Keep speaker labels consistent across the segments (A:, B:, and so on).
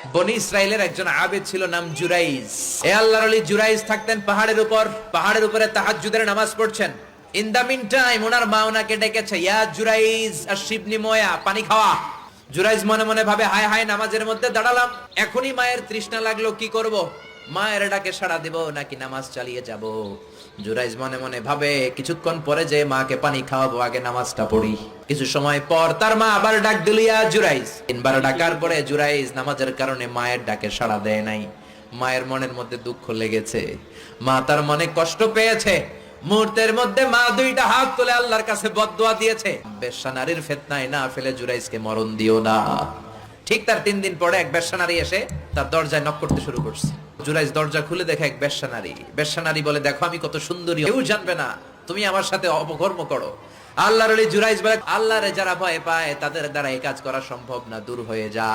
A: বনি ইসরাইলের একজন আবেদ ছিল, নাম জুরাইজ। এ আল্লাহর ওলি জুরাইজ থাকতেন পাহাড়ের উপরে তাহাজ্জুদের নামাজ পড়ছেন। ইন দা মিন টাইম ওনার মা ওনাকে ডেকেছে, ইয়া জুরাইজ আশিবনি ময়া, পানি খাওয়া। জুরাইজ মনে মনে ভাবে, হায় হায়, নামাজের মধ্যে দাঁড়ালাম, এখনই মায়ের তৃষ্ণা লাগলো, কি করব? মায়ের ডাকে সাড়া দেব নাকি নামাজ চালিয়ে যাব? জুরাইজ মনে মনে ভাবে, কিছুক্ষণ পরে যে মাকে পানি খাওয়াবো, আগে নামাজটা পড়ি। কিছু সময় পর তার মা আবার ডাক দিল, ইয়া জুরাইজ। তিনবার ডাকার পরে জুরাইজ নামাজের কারণে মায়ের ডাকে সাড়া দেয় নাই। মায়ের মনের মধ্যে দুঃখ লেগেছে, মা তার মনে কষ্ট পেয়েছে। মুহূর্তের মধ্যে মা দুইটা হাত তুলে আল্লাহর কাছে বদদুয়া দিয়েছে, বেশ্যা নারীর ফিতনায় না ফেলে জুরাইজকে মরণ দিও না। ঠিক তার 3 দিন পরে এক বেশ্যা নারী এসে তার দরজায় নক করতে শুরু করছে। জুরাইজ দরজা খুলে দেখে এক বেশ্যা নারী। বেশ্যা নারী বলে, দেখো আমি কত সুন্দরী, কেউ জানবে না, তুমি আমার সাথে অপকর্ম করো। আল্লাহর ওলি জুরাইজ বলে, আল্লাহরে যারা ভয় পায় তাদের দ্বারা এই কাজ করা সম্ভব না, দূর হয়ে যা।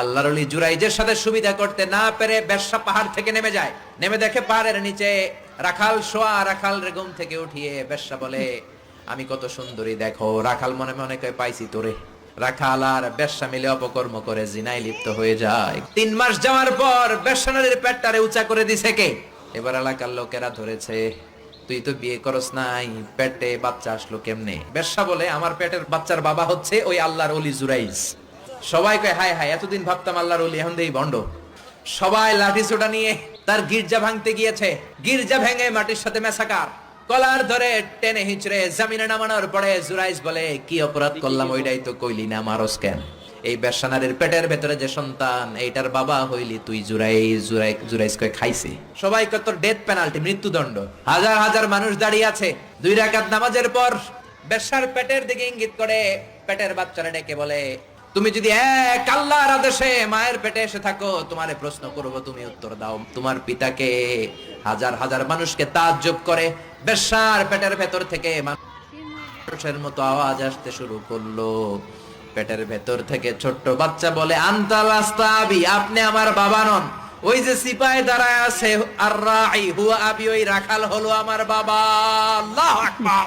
A: আল্লাহর ওলি জুরাইজের সাথে সুবিধা করতে না পেরে বেশ্যা পাহাড় থেকে নেমে যায়। নেমে দেখে পাহাড়ের নিচে রাখাল শোয়া। রাখাল রে ঘুম থেকে উঠিয়ে বেশ্যা বলে, আমি কত সুন্দরী দেখো। রাখাল মনে মনে কয়, পাইছি তোরে। রাখাল আর বেশ্যা মিলে অপকর্ম করে জিনায় লিপ্ত হয়ে যায়। 3 মাস যাওয়ার পর বেশ্যা নারীর পেটটারে উঁচা করে দিছে কে? এবার এলাকার লোকেরা ধরেছে, তুই তো বিয়ে করস নাই, পেটে বাচ্চা আসলো কেমনে? বেশ্যা বলে, আমার পেটের বাচ্চার বাবা হচ্ছে ওই আল্লাহর ওলি জুরাইজ। সবাই কয়, হায় হায়, এতদিন ভাবতাম আল্লাহর ওলি, এখন দেই ভণ্ড। সবাই লাঠি সোটা নিয়ে তার গির্জা ভাঙতে গিয়েছে। গির্জা ভেঙে মাটির সাথে মেসাকার। কলার ধরে টেনে হিচড়ে জমিনে নামানোর পরে জুরাইজ বলে, কি অপরাধ করলাম ওইটাই তো কইলি না, মারস কেন? এই বেশ্যা নারীর পেটের ভেতরে যে সন্তান, এইটার বাবা হইলি তুই জুরাইজ। জুরাইজ কয়, খাইছে। সবাই কয়, তোর ডেথ পেনাল্টি, মৃত্যুদণ্ড। হাজার হাজার মানুষ দাঁড়িয়ে আছে। 2 রাকাত নামাজের পর বেশ্যার পেটের দিকে ইঙ্গিত করে পেটের বাচ্চারা ডেকে বলে, তুমি যদি এক আল্লাহর আদেশে মায়ের পেটে এসে থাকো, তোমারে প্রশ্ন করব, তুমি উত্তর দাও। তোমার পিতাকে? হাজার হাজার মানুষকে তাজ্জব করে বেশ্যার পেটের ভেতর থেকে মানুষের মতো আওয়াজ আসতে শুরু করলো। পেটের ভেতর থেকে ছোট্ট বাচ্চা বলে, আনতাল আস্তাবি, আপনি আমার বাবা নন। ওই যে সিপাহি দাঁড়ায় আছে, আর রাই হুয়া আবি, ওই রাখাল হলো আমার বাবা। আল্লাহু আকবার।